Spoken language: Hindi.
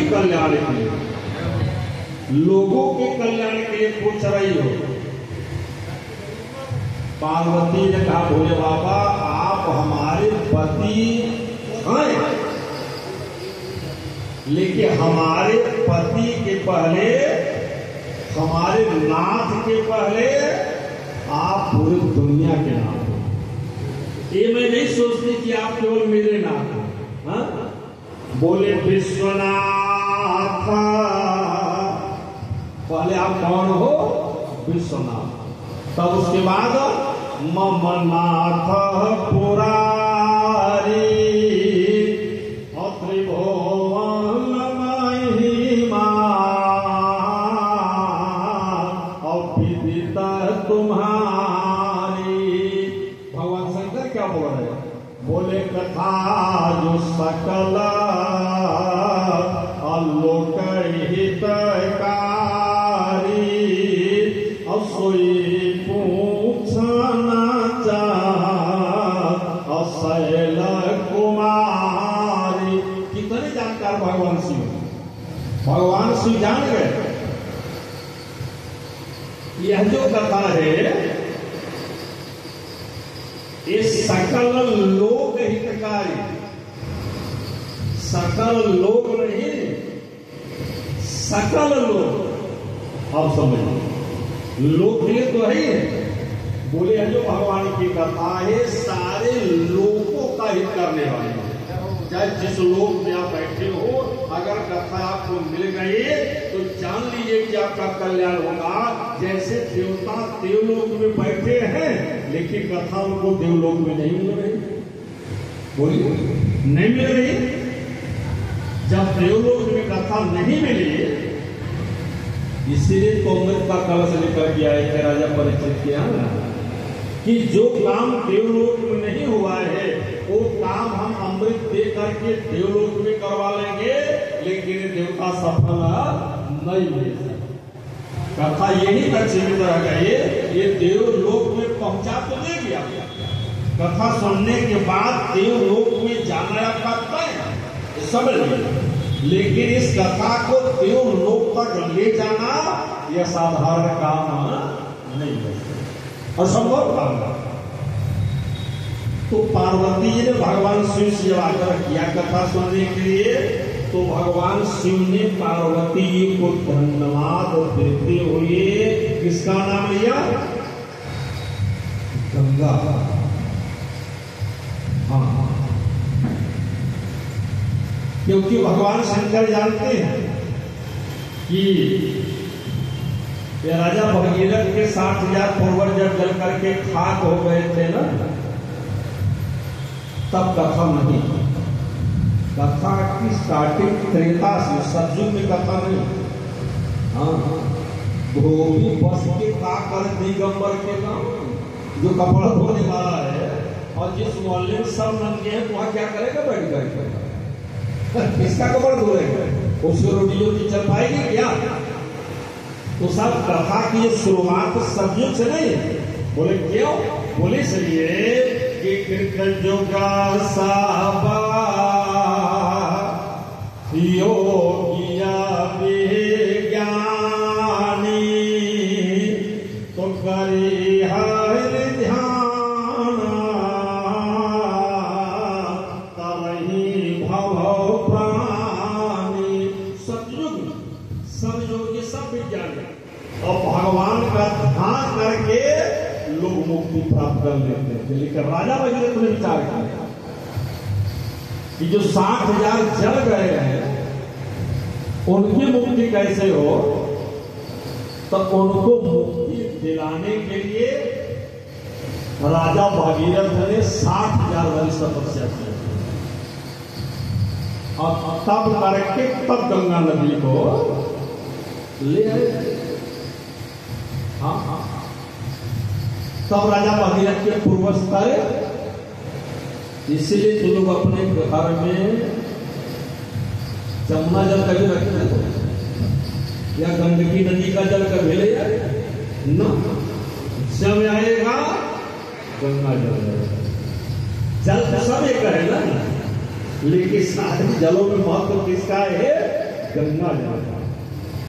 ही कल्याण के लिए, लोगों के कल्याण के लिए पूछ रही हो। पार्वती ने कहा भोले बाबा आप हमारे पति हैं, लेकिन हमारे पति के पहले, हमारे नाथ के पहले आप पूरी दुनिया के नाथ हो। ये मैं नहीं सोचती कि आप केवल मेरे नाथ हो। हाँ? बोले विश्वनाथ, पहले आप कौन हो? विश्वनाथ। तब उसके बाद मम नाथ पुरारी और त्रिभुवन महिमा और विदित तुम्हारी। भगवान शंकर क्या बोल रहे हैं? बोले कथा जो सकल आलोक हितकारी और सोई पूछना शैल कुमारी। कितने जानकार भगवान शिव, भगवान शिव जान गए। यह जो कथा है ये सकल लोक हितकारी, सकल लोक नहीं, सकल लोक। अब समझ लोक ये तो है, बोले है जो भगवान की कथा है सारे लोगों का हित करने वाली है। चाहे जिस लोक में आप बैठे हो, अगर कथा आपको मिल गई तो जान लीजिए कि आपका कल्याण होगा। जैसे देवता देवलोक में बैठे हैं लेकिन कथा उनको देवलोक में नहीं मिल रही, बोलिए नहीं मिल रही। जब देवलोक में कथा नहीं मिली, इसीलिए तो अमृत का कलश लेकर के आए थे राजा परीक्षित के यहाँ कि जो काम देवलोक में नहीं हुआ है वो काम हम अमृत दे करके देवलोक में करवा लेंगे, लेकिन देवता सफल नहीं मिल सकता। कथा यही तक सीमित रह गई, ये देवलोक में पहुंचा तो दे गया। कथा सुनने के बाद देवलोक में जाना आपका तय समझ लिया, लेकिन इस कथा को देवलोक तक ले जाना यह साधारण काम नहीं है और संभव काम है। तो पार्वती जी ने भगवान शिव से जब आग्रह किया कथा सुनने के लिए, तो भगवान शिव ने पार्वती जी को धन्यवाद देते हुए किसका नाम लिया? गंगा। हाँ, क्योंकि भगवान शंकर जानते हैं कि राजा भगीरथ के 60,000 पूर्वज जब जल करके खाक हो गए थे ना, तब कथा नहीं। कथा की स्टार्टिंग त्रेता से, सतयुग में कथा नहीं। हाँ, धोबी बस के का कर दिगंबर के नाम, जो कपड़ा धोने वाला है और जिस मोहल्ले में सब नंगे हैं वहां क्या करेगा? बैठ कर किसका कपड़ा धोएगा? उसको रोटी जोटी चल पाएगी क्या? तो सब कथा की शुरुआत सतयुग से नहीं। बोले क्यों? बोले इसलिए कि कृतन जोगा साबा योगिया विज्ञानी तो करी हर ध्यान तवही भव प्राणी। सतयुग सब योगी सब विज्ञानी और भगवान का ध्यान करके लोग मुक्ति प्राप्त कर लेते हैं। लेकिन राजा भगीरथ ने विचार किया कि जो 60,000 जल गए हैं उनकी मुक्ति कैसे हो, तो उनको मुक्ति दिलाने के लिए राजा भगीरथ ने 60,000 वर्ष तपस्या की और तब करके तब गंगा नदी को ले आए। हाँ हाँ, तब राजा भगीरथ के पूर्वज करे। इसीलिए तो लोग अपने घर में जमुना जल कभी रखते हैं या गंडकी नदी का जल कभी ले जाए न, जब आएगा गंगा जल। जल सब एक है ना, लेकिन सारे जलों में महत्व किसका है? गंगा जल का।